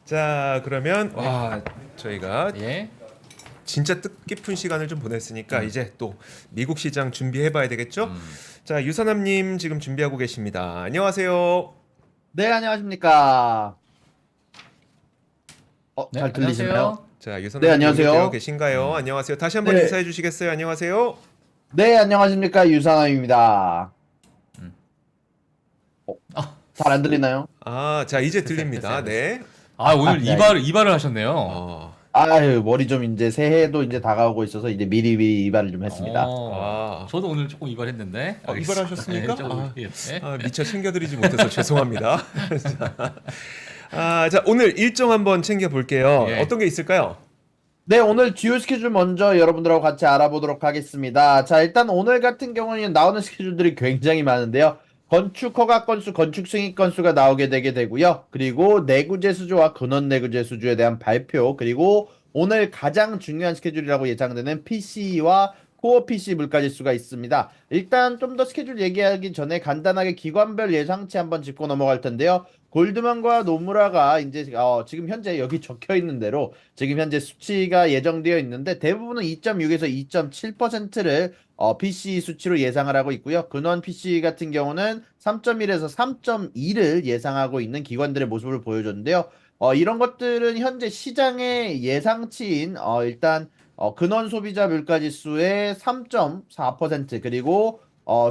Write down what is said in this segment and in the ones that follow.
자, 그러면 와, 저희가 예. 진짜 뜻깊은 시간을 좀 보냈으니까 이제 또 미국 시장 준비해봐야 되겠죠? 자, 유선남님 지금 준비하고 계십니다. 안녕하세요. 네, 안녕하십니까. 네, 잘 들리시나요? 안녕하세요. 자, 네, 유선남님 안녕하세요. 연결되어 계신가요? 안녕하세요. 다시 한번 네. 인사해 주시겠어요? 안녕하세요. 네, 안녕하십니까. 유상함입니다. 잘 안 들리나요? 아, 자, 이제 됐어요, 들립니다. 됐어요, 네. 아, 오늘 네. 이발을 하셨네요. 아유, 머리 좀 이제 새해도 이제 다가오고 있어서 이제 미리 이발을 좀 했습니다. 아. 저도 오늘 조금 이발했는데. 이발하셨습니까? 예. 미처 챙겨드리지 못해서 죄송합니다. 자, 오늘 일정 한번 챙겨볼게요. 예. 어떤 게 있을까요? 네, 오늘 주요 스케줄 먼저 여러분들하고 같이 알아보도록 하겠습니다. 자, 일단 오늘 같은 경우는 나오는 스케줄들이 굉장히 많은데요. 건축 허가 건수, 건축 승인 건수가 나오게 되고요. 그리고 내구재 수주와 근원 내구재 수주에 대한 발표, 그리고 오늘 가장 중요한 스케줄이라고 예상되는 PC와 코어 PC 물가지수가 있습니다. 일단 좀 더 스케줄 얘기하기 전에 간단하게 기관별 예상치 한번 짚고 넘어갈 텐데요. 골드만과 노무라가 이제 지금 현재 여기 적혀 있는 대로 지금 현재 수치가 예정되어 있는데 대부분은 2.6에서 2.7%를 PC 수치로 예상을 하고 있고요. 근원 PC 같은 경우는 3.1에서 3.2를 예상하고 있는 기관들의 모습을 보여줬는데요. 이런 것들은 현재 시장의 예상치인 일단 근원 소비자 물가지수의 3.4% 그리고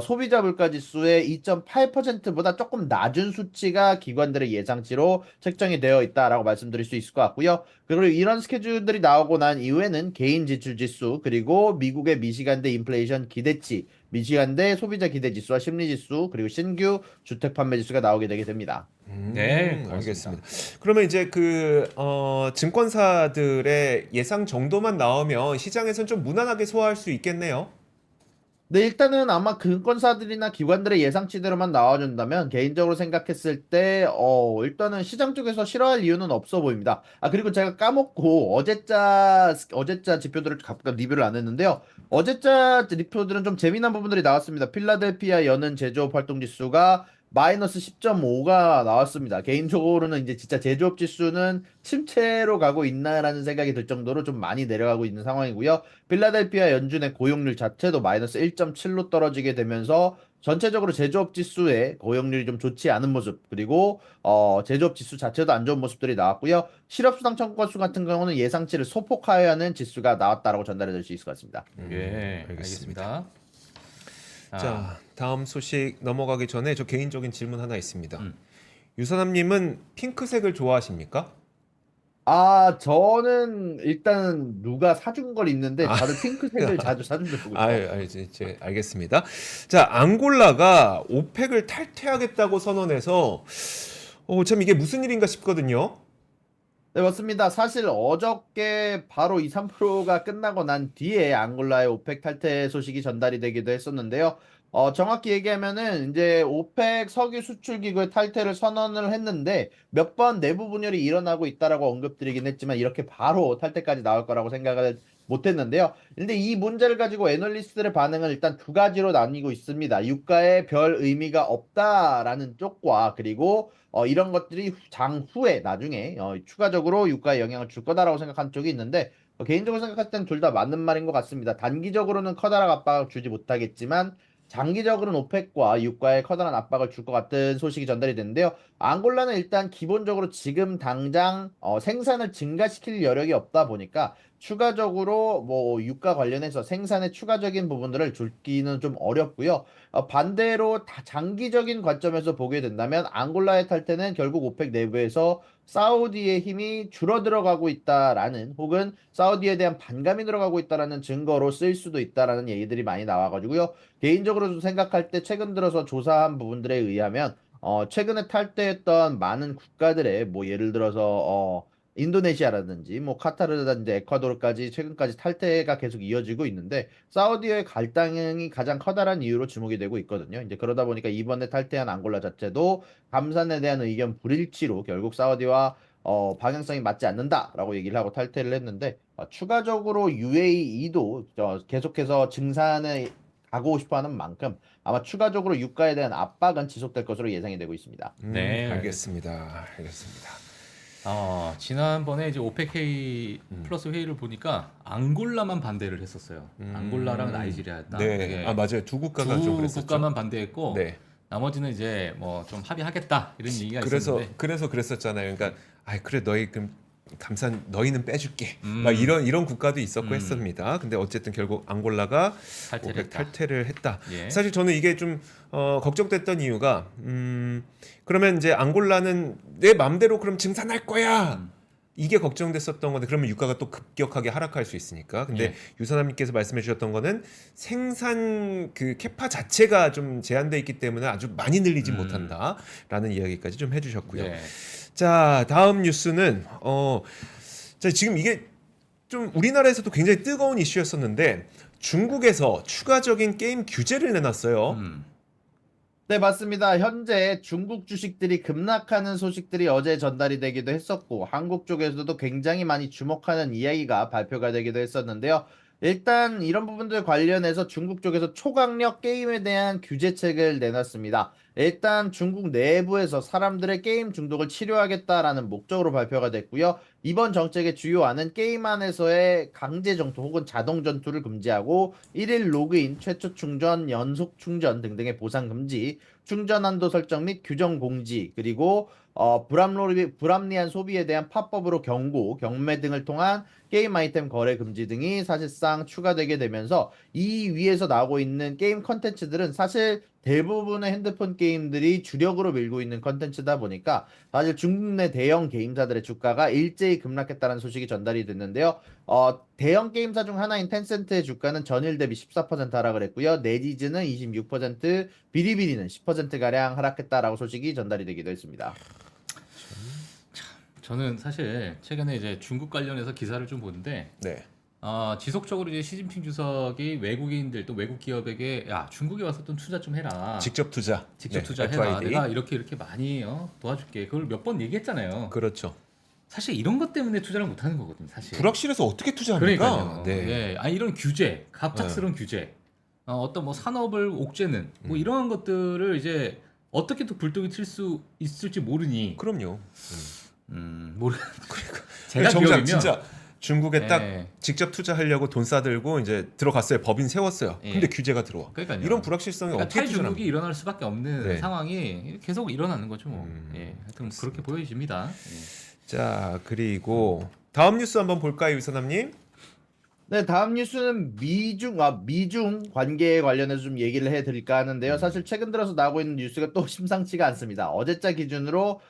소비자 물가지수의 2.8%보다 조금 낮은 수치가 기관들의 예상치로 책정이 되어 있다라고 말씀드릴 수 있을 것 같고요. 그리고 이런 스케줄들이 나오고 난 이후에는 개인 지출 지수 그리고 미국의 미시간대 인플레이션 기대치, 미시간대 소비자 기대 지수와 심리 지수 그리고 신규 주택 판매 지수가 나오게 되게 됩니다. 네, 알겠습니다. 그러면 이제 증권사들의 예상 정도만 나오면 시장에서는 좀 무난하게 소화할 수 있겠네요. 네, 일단은 아마 증권사들이나 기관들의 예상치대로만 나와준다면 개인적으로 생각했을 때 일단은 시장 쪽에서 싫어할 이유는 없어 보입니다. 그리고 제가 까먹고 어제자 지표들을 잠깐 리뷰를 안 했는데요. 어제자 리표들은 좀 재미난 부분들이 나왔습니다. 필라델피아 여는 제조업 활동 지수가 마이너스 10.5가 나왔습니다. 개인적으로는 이제 진짜 제조업 지수는 침체로 가고 있나라는 생각이 들 정도로 좀 많이 내려가고 있는 상황이고요. 필라델피아 연준의 고용률 자체도 마이너스 1.7로 떨어지게 되면서 전체적으로 제조업 지수의 고용률이 좀 좋지 않은 모습 그리고 제조업 지수 자체도 안 좋은 모습들이 나왔고요. 실업수당 청구 건수 같은 경우는 예상치를 소폭하여 하는 지수가 나왔다라고 전달해 드릴 수 있을 것 같습니다. 예, 알겠습니다. 자, 다음 소식 넘어가기 전에 저 개인적인 질문 하나 있습니다. 유선남님은 핑크색을 좋아하십니까? 저는 일단 누가 사준 걸 입는데 다들 핑크색을 자주 사준 줄 보고 있어요. 이제 알겠습니다. 자, 앙골라가 오펙을 탈퇴하겠다고 선언해서 참 이게 무슨 일인가 싶거든요. 네, 맞습니다. 사실 어저께 바로 2, 3%가 끝나고 난 뒤에 앙골라의 오펙 탈퇴 소식이 전달이 되기도 했었는데요. 정확히 얘기하면은 이제 오펙 석유 수출 기구의 탈퇴를 선언을 했는데 몇 번 내부 분열이 일어나고 있다라고 언급드리긴 했지만 이렇게 바로 탈퇴까지 나올 거라고 생각을 못했는데요. 근데 이 문제를 가지고 애널리스트들의 반응은 일단 두 가지로 나뉘고 있습니다. 유가에 별 의미가 없다라는 쪽과 그리고 이런 것들이 장후에 나중에 추가적으로 유가에 영향을 줄 거다라고 생각하는 쪽이 있는데 개인적으로 생각할 땐 둘 다 맞는 말인 것 같습니다. 단기적으로는 커다란 압박을 주지 못하겠지만 장기적으로는 오펙과 유가에 커다란 압박을 줄 것 같은 소식이 전달이 됐는데요. 앙골라는 일단 기본적으로 지금 당장 생산을 증가시킬 여력이 없다 보니까 추가적으로 뭐 유가 관련해서 생산의 추가적인 부분들을 줄기는 좀 어렵고요. 반대로 장기적인 관점에서 보게 된다면 앙골라의 탈퇴는 결국 오펙 내부에서 사우디의 힘이 줄어들어가고 있다라는 혹은 사우디에 대한 반감이 들어가고 있다라는 증거로 쓰일 수도 있다라는 얘기들이 많이 나와가지고요. 개인적으로 생각할 때 최근 들어서 조사한 부분들에 의하면 최근에 탈퇴했던 많은 국가들의 뭐 예를 들어서 인도네시아라든지 뭐 카타르라든지 에콰도르까지 최근까지 탈퇴가 계속 이어지고 있는데 사우디의 갈등이 가장 커다란 이유로 주목이 되고 있거든요. 이제 그러다 보니까 이번에 탈퇴한 앙골라 자체도 감산에 대한 의견 불일치로 결국 사우디와 방향성이 맞지 않는다라고 얘기를 하고 탈퇴를 했는데 추가적으로 UAE도 계속해서 증산에 가고 싶어하는 만큼 아마 추가적으로 유가에 대한 압박은 지속될 것으로 예상이 되고 있습니다. 네, 알겠습니다. 알겠습니다. 지난번에 이제 오펙 플러스 회의를 보니까 앙골라만 반대를 했었어요. 앙골라랑 나이지리아였다. 네. 이게 맞아요. 두 국가가 좀 두 그랬었죠. 국가만 반대했고 네. 나머지는 이제 뭐 좀 합의하겠다 이런 얘기가 그래서 있었는데 그래서 그랬었잖아요. 그러니까 그래 너희 그럼 감산 너희는 빼줄게. 음. 막 이런 국가도 있었고 했습니다. 근데 어쨌든 결국 앙골라가 탈퇴를 오펙 했다. 탈퇴를 했다. 예. 사실 저는 이게 좀 걱정됐던 이유가 그러면 이제 앙골라는 내 맘대로 그럼 증산할 거야. 이게 걱정됐었던 건데 그러면 유가가 또 급격하게 하락할 수 있으니까. 근데 예. 유선남님께서 말씀해 주셨던 거는 생산 그 캐파 자체가 좀 제한돼 있기 때문에 아주 많이 늘리지 못한다라는 이야기까지 좀 해주셨고요. 네. 자, 다음 뉴스는 자, 지금 이게 좀 우리나라에서도 굉장히 뜨거운 이슈였었는데 중국에서 추가적인 게임 규제를 내놨어요. 네, 맞습니다. 현재 중국 주식들이 급락하는 소식들이 어제 전달이 되기도 했었고, 한국 쪽에서도 굉장히 많이 주목하는 이야기가 발표가 되기도 했었는데요. 일단 이런 부분들 관련해서 중국 쪽에서 초강력 게임에 대한 규제책을 내놨습니다. 일단 중국 내부에서 사람들의 게임 중독을 치료하겠다라는 목적으로 발표가 됐고요. 이번 정책의 주요안은 게임 안에서의 강제 전투 혹은 자동 전투를 금지하고 1일 로그인, 최초 충전, 연속 충전 등등의 보상 금지, 충전 한도 설정 및 규정 공지, 그리고 불합리한 소비에 대한 팝업으로 경고, 경매 등을 통한 게임 아이템 거래 금지 등이 사실상 추가되게 되면서 이 위에서 나오고 있는 게임 컨텐츠들은 사실 대부분의 핸드폰 게임들이 주력으로 밀고 있는 컨텐츠다 보니까 사실 중국 내 대형 게임사들의 주가가 일제히 급락했다는 소식이 전달이 됐는데요. 대형 게임사 중 하나인 텐센트의 주가는 전일 대비 14% 하락을 했고요. 네지즈는 26%, 비리비리는 10%가량 하락했다라고 소식이 전달이 되기도 했습니다. 저는 사실 최근에 이제 중국 관련해서 기사를 좀 보는데 네. 지속적으로 이제 시진핑 주석이 외국인들 또 외국 기업에게 야 중국에 와서 좀 투자 좀 해라. 직접 투자. 직접 네, 투자해라. FID. 내가 이렇게 많이 도와줄게. 그걸 몇 번 얘기했잖아요. 그렇죠. 사실 이런 것 때문에 투자를 못 하는 거거든요. 사실. 불확실해서 어떻게 투자합니까? 그러니까요. 네. 예. 이런 규제, 갑작스러운 규제, 어떤 뭐 산업을 옥죄는 뭐 이러한 것들을 이제 어떻게 또 불똥이 튈 수 있을지 모르니. 그럼요. 모르. 제가 정작 기업이면 진짜 중국에 딱 예. 직접 투자하려고 돈 싸들고 이제 들어갔어요. 법인 세웠어요. 예. 근데 규제가 들어와. 그러니까요. 이런 불확실성이 그러니까 어떻게 투자를 탈중국이 일어날 수밖에 없는 네. 상황이 계속 일어나는 거죠. 뭐. 예. 하여튼 그렇습니다. 그렇게 보여집니다. 예. 자, 그리고 다음 뉴스 한번 볼까요, 유선남님? 네, 다음 뉴스는 미중 관계에 관련해서 좀 얘기를 해드릴까 하는데요. 사실 최근 들어서 나오고 있는 뉴스가 또 심상치가 않습니다. 어제자 기준으로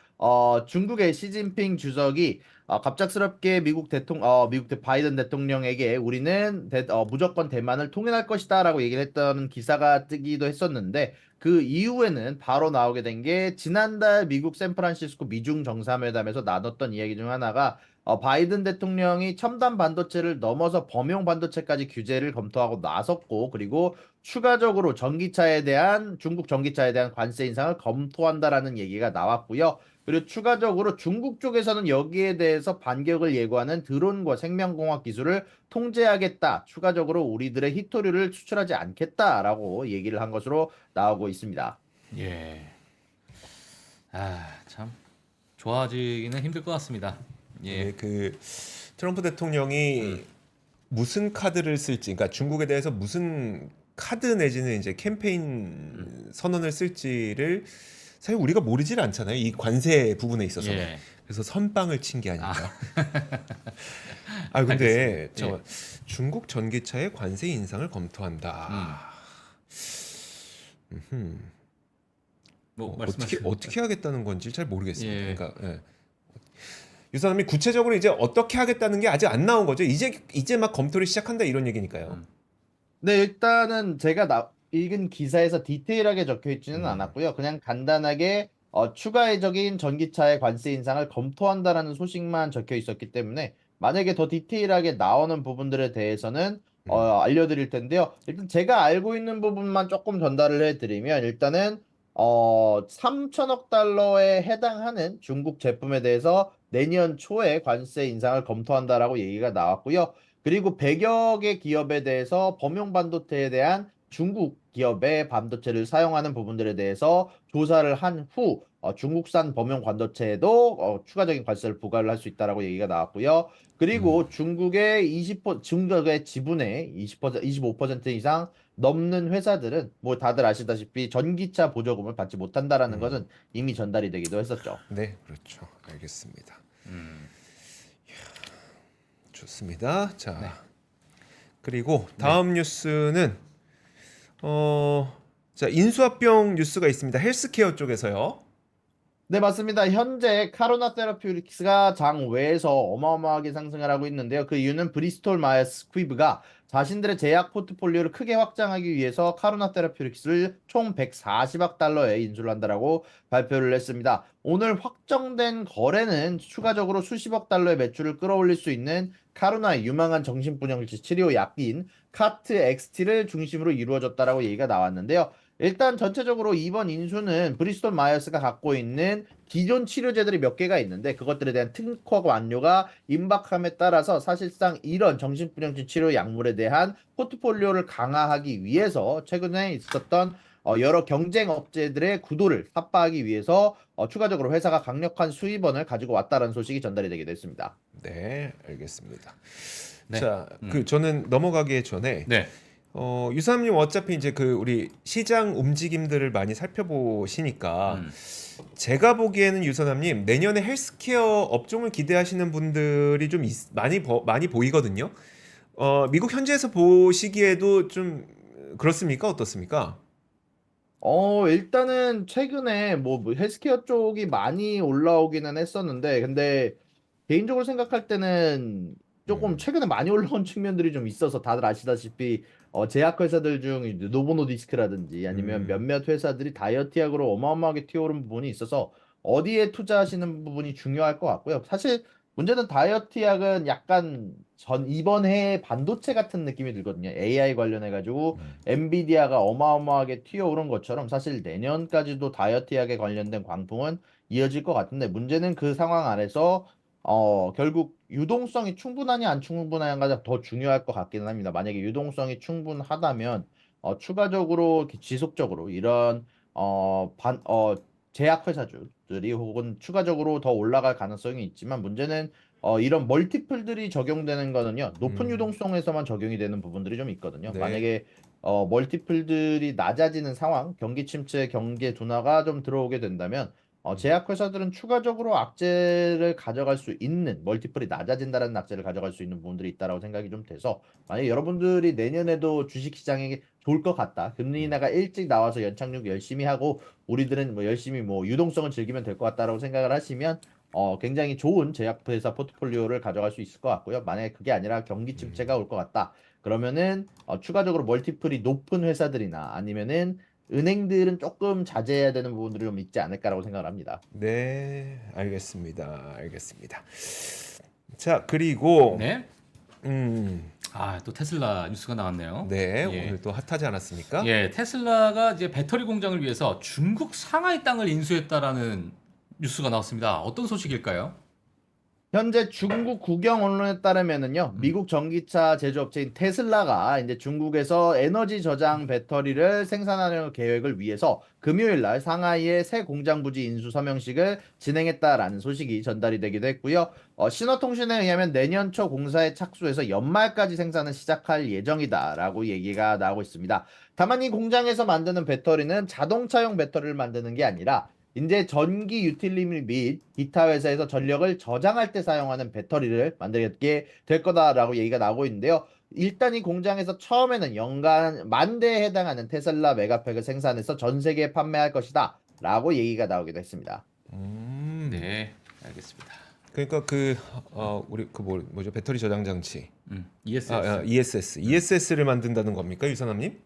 중국의 시진핑 주석이 갑작스럽게 미국 바이든 대통령에게 우리는 무조건 대만을 통일할 것이다라고 얘기를 했던 기사가 뜨기도 했었는데 그 이후에는 바로 나오게 된 게 지난달 미국 샌프란시스코 미중 정상회담에서 나눴던 이야기 중 하나가 바이든 대통령이 첨단 반도체를 넘어서 범용 반도체까지 규제를 검토하고 나섰고, 그리고 추가적으로 중국 전기차에 대한 관세 인상을 검토한다라는 얘기가 나왔고요. 그리고 추가적으로 중국 쪽에서는 여기에 대해서 반격을 예고하는 드론과 생명공학 기술을 통제하겠다. 추가적으로 우리들의 히토류를 수출하지 않겠다라고 얘기를 한 것으로 나오고 있습니다. 예. 참 좋아지기는 힘들 것 같습니다. 예. 예, 그 트럼프 대통령이 무슨 카드를 쓸지, 그러니까 중국에 대해서 무슨 카드 내지는 이제 캠페인 선언을 쓸지를 사실 우리가 모르질 않잖아요. 이 관세 부분에 있어서. 예. 그래서 선빵을 친 게 아닌가. 근데 알겠습니다. 중국 전기차의 관세 인상을 검토한다. 뭐 어떻게 하겠다는 건지 잘 모르겠습니다. 예. 그러니까 유사님이 구체적으로 이제 어떻게 하겠다는 게 아직 안 나온 거죠. 이제 막 검토를 시작한다 이런 얘기니까요. 네, 일단은 제가 읽은 기사에서 디테일하게 적혀 있지는 않았고요. 그냥 간단하게 추가적인 전기차의 관세 인상을 검토한다라는 소식만 적혀 있었기 때문에 만약에 더 디테일하게 나오는 부분들에 대해서는 알려드릴 텐데요. 일단 제가 알고 있는 부분만 조금 전달을 해드리면 일단은 3천억 달러에 해당하는 중국 제품에 대해서 내년 초에 관세 인상을 검토한다라고 얘기가 나왔고요. 그리고 100여 개 기업에 대해서 범용 반도체에 대한 중국 기업의 반도체를 사용하는 부분들에 대해서 조사를 한 후 중국산 범용 반도체에도 추가적인 관세를 부과를 할 수 있다라고 얘기가 나왔고요. 그리고 중국의 지분의 20%, 25% 이상 넘는 회사들은 뭐 다들 아시다시피 전기차 보조금을 받지 못한다라는 것은 이미 전달이 되기도 했었죠. 네, 그렇죠. 알겠습니다. 음. 좋습니다. 자, 네. 그리고 다음 뉴스는 자, 인수합병 뉴스가 있습니다. 헬스케어 쪽에서요. 네, 맞습니다. 현재 카로나 테라퓨틱스가 장외에서 어마어마하게 상승을 하고 있는데요. 그 이유는 브리스톨 마이어스 스퀴브가 자신들의 제약 포트폴리오를 크게 확장하기 위해서 카로나 테라퓨틱스를 총 140억 달러에 인수를 한다라고 발표를 했습니다. 오늘 확정된 거래는 추가적으로 수십억 달러의 매출을 끌어올릴 수 있는 카로나의 유망한 정신분열치 치료 약인 카트 XT를 중심으로 이루어졌다라고 얘기가 나왔는데요. 일단 전체적으로 이번 인수는 브리스톨 마이어스가 갖고 있는 기존 치료제들이 몇 개가 있는데 그것들에 대한 특허 완료가 임박함에 따라서 사실상 이런 정신불량증 치료 약물에 대한 포트폴리오를 강화하기 위해서 최근에 있었던 여러 경쟁 업체들의 구도를 삽바하기 위해서 추가적으로 회사가 강력한 수입원을 가지고 왔다는 소식이 전달이 되게 됐습니다. 네, 알겠습니다. 네. 자, 저는 넘어가기 전에 네. 유사님 어차피 이제 그 우리 시장 움직임들을 많이 살펴보시니까 음. 제가 보기에는 유선남님 내년에 헬스케어 업종을 기대하시는 분들이 좀 많이 보이거든요. 미국 현지에서 보시기에도 좀 그렇습니까? 어떻습니까? 일단은 최근에 뭐 헬스케어 쪽이 많이 올라오기는 했었는데, 근데 개인적으로 생각할 때는 조금 최근에 많이 올라온 측면들이 좀 있어서 다들 아시다시피 제약회사들 중 이제 노보노디스크라든지 아니면 음, 몇몇 회사들이 다이어트 약으로 어마어마하게 튀어오른 부분이 있어서 어디에 투자하시는 부분이 중요할 것 같고요. 사실 문제는 다이어트 약은 약간 이번 해에 반도체 같은 느낌이 들거든요. AI 관련해가지고 엔비디아가 어마어마하게 튀어오른 것처럼 사실 내년까지도 다이어트 약에 관련된 광풍은 이어질 것 같은데 문제는 그 상황 안에서 결국 유동성이 충분하냐 안 충분하냐가 더 중요할 것 같기는 합니다. 만약에 유동성이 충분하다면 추가적으로 이렇게 지속적으로 이런 제약 회사주들이 혹은 추가적으로 더 올라갈 가능성이 있지만 문제는 이런 멀티플들이 적용되는 거는요. 높은 음, 유동성에서만 적용이 되는 부분들이 좀 있거든요. 네. 만약에 멀티플들이 낮아지는 상황, 경기 침체, 경기 둔화가 좀 들어오게 된다면 제약회사들은 추가적으로 악재를 가져갈 수 있는 멀티플이 낮아진다는 악재를 가져갈 수 있는 부분들이 있다라고 생각이 좀 돼서 만약에 여러분들이 내년에도 주식시장에 좋을 것 같다. 금리 인하가 일찍 나와서 연착륙 열심히 하고 우리들은 뭐 열심히 뭐 유동성을 즐기면 될 것 같다라고 생각을 하시면 굉장히 좋은 제약회사 포트폴리오를 가져갈 수 있을 것 같고요. 만약에 그게 아니라 경기 침체가 올 것 같다. 그러면은 추가적으로 멀티플이 높은 회사들이나 아니면은 은행들은 조금 자제해야 되는 부분들이 좀 있지 않을까라고 생각을 합니다. 네, 알겠습니다. 알겠습니다. 자, 그리고 네. 음, 또 테슬라 뉴스가 나왔네요. 네, 예. 오늘 또 핫하지 않았습니까? 예, 테슬라가 이제 배터리 공장을 위해서 중국 상하이 땅을 인수했다라는 뉴스가 나왔습니다. 어떤 소식일까요? 현재 중국 국영 언론에 따르면은요, 미국 전기차 제조업체인 테슬라가 이제 중국에서 에너지 저장 배터리를 생산하는 계획을 위해서 금요일 날 상하이의 새 공장 부지 인수 서명식을 진행했다라는 소식이 전달이 되기도 했고요. 신화통신에 의하면 내년 초 공사에 착수해서 연말까지 생산을 시작할 예정이다라고 얘기가 나오고 있습니다. 다만 이 공장에서 만드는 배터리는 자동차용 배터리를 만드는 게 아니라 이제 전기 유틸리티 및 기타 회사에서 전력을 저장할 때 사용하는 배터리를 만들게 될 거다라고 얘기가 나오고 있는데요. 일단 이 공장에서 처음에는 연간 10,000대에 해당하는 테슬라 메가팩을 생산해서 전 세계에 판매할 것이다 라고 얘기가 나오기도 했습니다. 네, 알겠습니다. 그러니까 우리 뭐죠? 배터리 저장 장치. ESS. ESS를 만든다는 겁니까, 유선남님?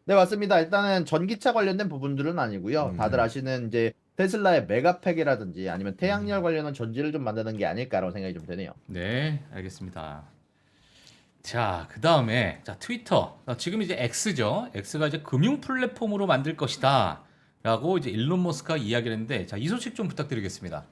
네, 맞습니다. 일단은 전기차 관련된 부분들은 아니고요. 다들 아시는 이제 테슬라의 메가팩이라든지 아니면 태양열 관련한 전지를 좀 만드는 게 아닐까라고 생각이 좀 되네요. 네, 알겠습니다. 자, 그 다음에 트위터. 지금 이제 X죠. X가 이제 금융 플랫폼으로 만들 것이다라고 이제 일론 머스크가 이야기를 했는데, 이 소식 좀 부탁드리겠습니다.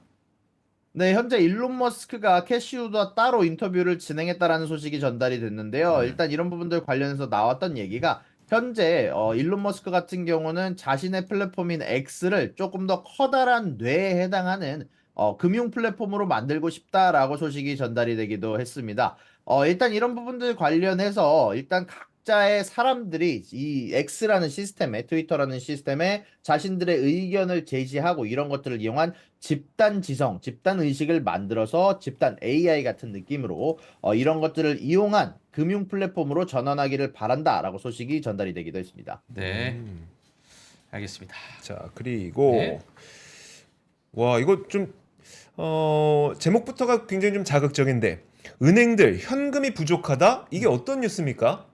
네, 현재 일론 머스크가 캐시우드와 따로 인터뷰를 진행했다라는 소식이 전달이 됐는데요. 일단 이런 부분들 관련해서 나왔던 얘기가 현재 일론 머스크 같은 경우는 자신의 플랫폼인 X를 조금 더 커다란 뇌에 해당하는 금융 플랫폼으로 만들고 싶다라고 소식이 전달이 되기도 했습니다. 일단 이런 부분들 관련해서 일단 각자의 사람들이 이 X라는 시스템에, 트위터라는 시스템에 자신들의 의견을 제시하고 이런 것들을 이용한 집단 지성, 집단 의식을 만들어서 집단 AI 같은 느낌으로 이런 것들을 이용한 금융 플랫폼으로 전환하기를 바란다라고 소식이 전달이 되기도 했습니다. 네, 알겠습니다. 자, 그리고 네. 와, 이거 좀 제목부터가 굉장히 좀 자극적인데 은행들 현금이 부족하다? 이게 어떤 뉴스입니까?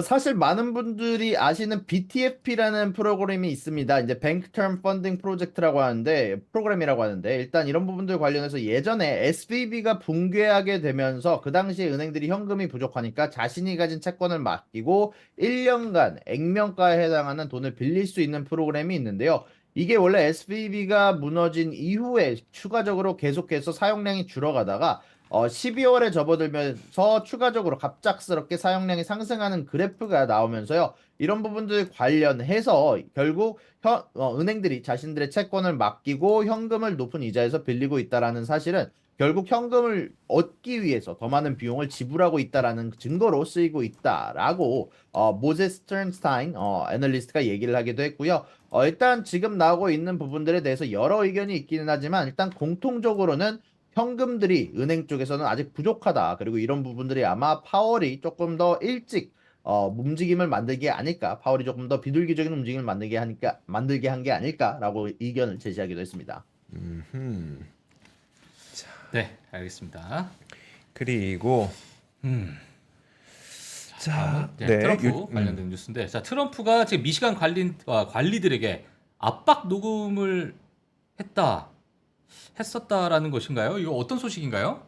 사실 많은 분들이 아시는 BTFP라는 프로그램이 있습니다. 이제 Bank Term Funding Project라고 하는데 프로그램이라고 하는데 일단 이런 부분들 관련해서 예전에 SVB가 붕괴하게 되면서 그 당시에 은행들이 현금이 부족하니까 자신이 가진 채권을 맡기고 1년간 액면가에 해당하는 돈을 빌릴 수 있는 프로그램이 있는데요. 이게 원래 SVB가 무너진 이후에 추가적으로 계속해서 사용량이 줄어가다가 12월에 접어들면서 추가적으로 갑작스럽게 사용량이 상승하는 그래프가 나오면서요. 이런 부분들 관련해서 결국 은행들이 자신들의 채권을 맡기고 현금을 높은 이자에서 빌리고 있다라는 사실은 결국 현금을 얻기 위해서 더 많은 비용을 지불하고 있다라는 증거로 쓰이고 있다라고 모제스 스턴스타인 애널리스트가 얘기를 하기도 했고요. 일단 지금 나오고 있는 부분들에 대해서 여러 의견이 있기는 하지만 일단 공통적으로는 현금들이 은행 쪽에서는 아직 부족하다. 그리고 이런 부분들이 아마 파월이 조금 더 일찍 움직임을 만들게 아닐까. 파월이 조금 더 비둘기적인 움직임을 만들게 한 게 아닐까라고 의견을 제시하기도 했습니다. 네, 알겠습니다. 그리고 자, 네, 네, 트럼프 관련된 뉴스인데, 자, 트럼프가 지금 미시간 관리들에게 압박 녹음을 했었다라는 것인가요? 이거 어떤 소식인가요?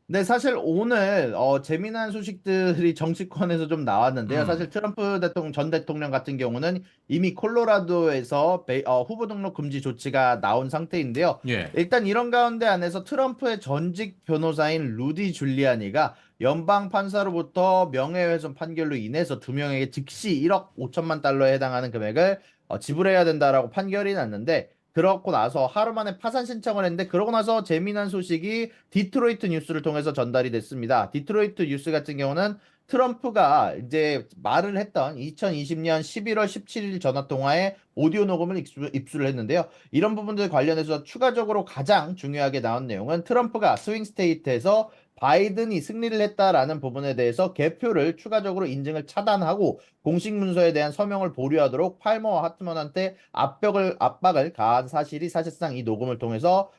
네, 사실 오늘 재미난 소식들이 정치권에서 좀 나왔는데요. 음. 사실 트럼프 전 대통령 같은 경우는 이미 콜로라도에서 후보 등록 금지 조치가 나온 상태인데요. 예. 일단 이런 가운데 안에서 트럼프의 전직 변호사인 루디 줄리아니가 연방 판사로부터 명예훼손 판결로 인해서 두 명에게 즉시 1억 5천만 달러에 해당하는 금액을 지불해야 된다라고 판결이 났는데 그렇고 나서 하루 만에 파산 신청을 했는데 그러고 나서 재미난 소식이 디트로이트 뉴스를 통해서 전달이 됐습니다. 디트로이트 뉴스 같은 경우는 트럼프가 이제 말을 했던 2020년 11월 17일 전화 통화에 오디오 녹음을 입수를 했는데요. 이런 부분들 관련해서 추가적으로 가장 중요하게 나온 내용은 트럼프가 스윙 스테이트에서 바이든이 승리를 했다라는 부분에 대해서 개표를 추가적으로 인증을 차단하고 공식 문서에 대한 서명을 보류하도록 팔머와 하트먼한테 압박을 가한 사실이 사실상 이 녹음을 통해서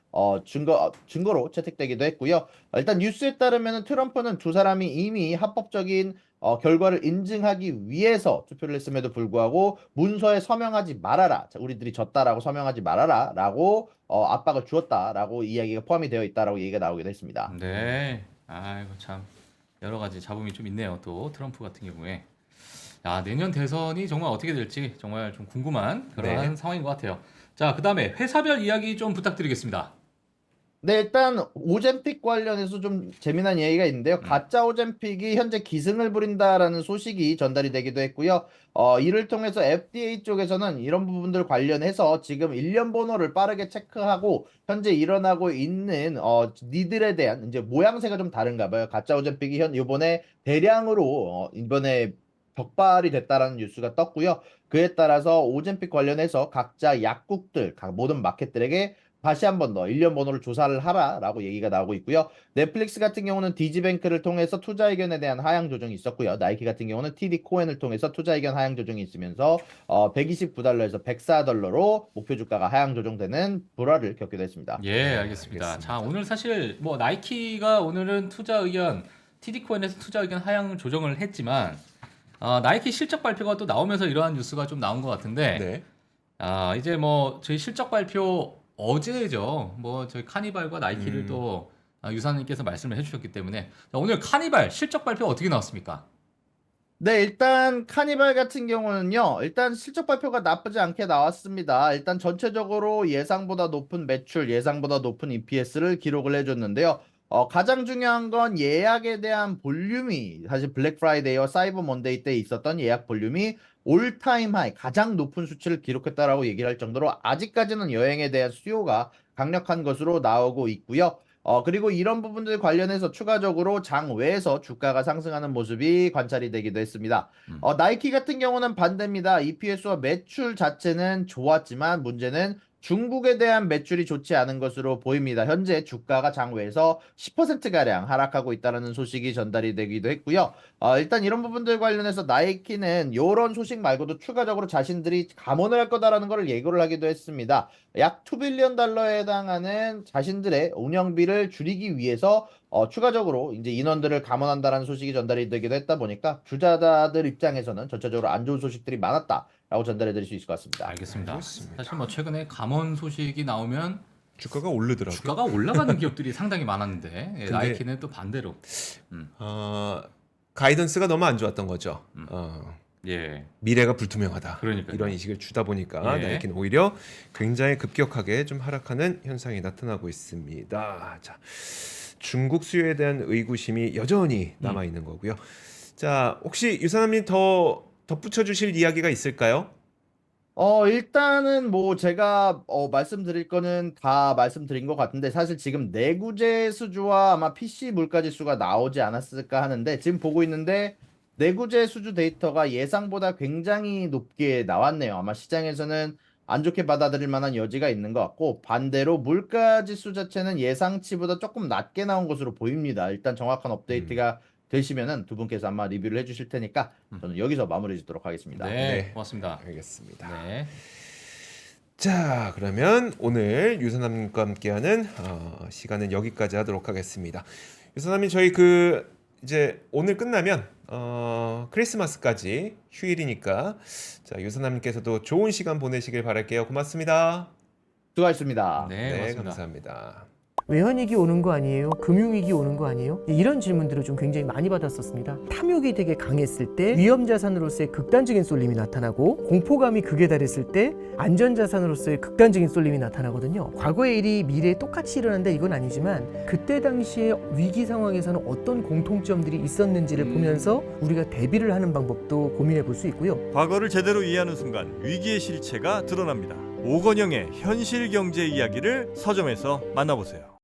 증거로 채택되기도 했고요. 일단 뉴스에 따르면 트럼프는 두 사람이 이미 합법적인 결과를 인증하기 위해서 투표를 했음에도 불구하고 문서에 서명하지 말아라. 자, 우리들이 졌다라고 서명하지 말아라. 라고 압박을 주었다라고 이야기가 포함이 되어 있다라고 얘기가 나오기도 했습니다. 네. 아이고 참 여러 가지 잡음이 좀 있네요. 또 트럼프 같은 경우에. 야, 내년 대선이 정말 어떻게 될지 정말 좀 궁금한 그러한 네. 상황인 것 같아요. 자, 그다음에 회사별 이야기 좀 부탁드리겠습니다. 네, 일단 오젬픽 관련해서 좀 재미난 얘기가 있는데요. 가짜 오젬픽이 현재 기승을 부린다라는 소식이 전달이 되기도 했고요. 이를 통해서 FDA 쪽에서는 이런 부분들 관련해서 지금 일련 번호를 빠르게 체크하고 현재 일어나고 있는 니들에 대한 이제 모양새가 좀 다른가 봐요. 가짜 오젬픽이 이번에 대량으로 이번에 적발이 됐다라는 뉴스가 떴고요. 그에 따라서 오젬픽 관련해서 각자 약국들, 각 모든 마켓들에게 다시 한 번 더 일련 번호를 조사를 하라라고 얘기가 나오고 있고요. 넷플릭스 같은 경우는 디지뱅크를 통해서 투자 의견에 대한 하향 조정이 있었고요. 나이키 같은 경우는 TD 코엔을 통해서 투자 의견 하향 조정이 있으면서 129달러에서 104달러로 목표 주가가 하향 조정되는 불화를 겪기도 했습니다. 예, 알겠습니다. 알겠습니다. 자, 오늘 사실 뭐 나이키가 오늘은 투자 의견 TD코인에서 투자 의견 하향 조정을 했지만 나이키 실적 발표가 또 나오면서 이러한 뉴스가 좀 나온 것 같은데 네. 이제 뭐 저희 실적 발표 어제죠. 뭐 저희 카니발과 나이키를 또 유사님께서 말씀을 해주셨기 때문에 자, 오늘 카니발 실적 발표 어떻게 나왔습니까? 네, 일단 카니발 같은 경우는요. 일단 실적 발표가 나쁘지 않게 나왔습니다. 일단 전체적으로 예상보다 높은 매출, 예상보다 높은 EPS를 기록을 해줬는데요. 가장 중요한 건 예약에 대한 볼륨이 사실 블랙 프라이데이와 사이버 먼데이 때 있었던 예약 볼륨이 올타임 하이 가장 높은 수치를 기록했다라고 얘기를 할 정도로 아직까지는 여행에 대한 수요가 강력한 것으로 나오고 있고요. 그리고 이런 부분들 관련해서 추가적으로 장외에서 주가가 상승하는 모습이 관찰이 되기도 했습니다. 나이키 같은 경우는 반대입니다. EPS와 매출 자체는 좋았지만 문제는 중국에 대한 매출이 좋지 않은 것으로 보입니다. 현재 주가가 장외에서 10%가량 하락하고 있다는 소식이 전달이 되기도 했고요. 일단 이런 부분들 관련해서 나이키는 이런 소식 말고도 추가적으로 자신들이 감원을 할 거다라는 것을 예고를 하기도 했습니다. 약 2빌리언 달러에 해당하는 자신들의 운영비를 줄이기 위해서 추가적으로 이제 인원들을 감원한다라는 소식이 전달이 되기도 했다 보니까 투자자들 입장에서는 전체적으로 안 좋은 소식들이 많았다라고 전달해 드릴 수 있을 것 같습니다. 알겠습니다. 알겠습니다. 사실 뭐 최근에 감원 소식이 나오면 주가가 오르더라고요. 주가가 올라가는 기업들이 상당히 많았는데 예, 근데- 나이키는 또 반대로. 가이던스가 너무 안 좋았던 거죠. 예. 미래가 불투명하다. 그러니까요. 이런 인식을 주다 보니까 예. 나이키는 오히려 굉장히 급격하게 좀 하락하는 현상이 나타나고 있습니다. 자, 중국 수요에 대한 의구심이 여전히 남아 있는 거고요. 자, 혹시 유산남님 더 덧붙여 주실 이야기가 있을까요? 일단은 뭐 제가 말씀드릴 거는 다 말씀드린 것 같은데 사실 지금 내구재 수주와 아마 PC 물가 지수가 나오지 않았을까 하는데 지금 보고 있는데 내구재 수주 데이터가 예상보다 굉장히 높게 나왔네요. 아마 시장에서는 안 좋게 받아들일 만한 여지가 있는 것 같고 반대로 물가 지수 자체는 예상치보다 조금 낮게 나온 것으로 보입니다. 일단 정확한 업데이트가 되시면은 두 분께서 아마 리뷰를 해주실 테니까 저는 여기서 마무리 짓도록 하겠습니다. 네, 네. 고맙습니다. 알겠습니다. 네. 자, 그러면 오늘 유선남님과 함께하는 시간은 여기까지 하도록 하겠습니다. 유선남님 저희 이제 오늘 끝나면 크리스마스까지 휴일이니까 자 유선남님께서도 좋은 시간 보내시길 바랄게요. 고맙습니다. 수고하셨습니다. 네, 고맙습니다. 감사합니다. 외환위기 오는 거 아니에요? 금융위기 오는 거 아니에요? 이런 질문들을 좀 굉장히 많이 받았었습니다. 탐욕이 되게 강했을 때 위험자산으로서의 극단적인 쏠림이 나타나고 공포감이 극에 달했을 때 안전자산으로서의 극단적인 쏠림이 나타나거든요. 과거의 일이 미래에 똑같이 일어난다 이건 아니지만 그때 당시에 위기 상황에서는 어떤 공통점들이 있었는지를 보면서 우리가 대비를 하는 방법도 고민해 볼 수 있고요. 과거를 제대로 이해하는 순간 위기의 실체가 드러납니다. 오건영의 현실 경제 이야기를 서점에서 만나보세요.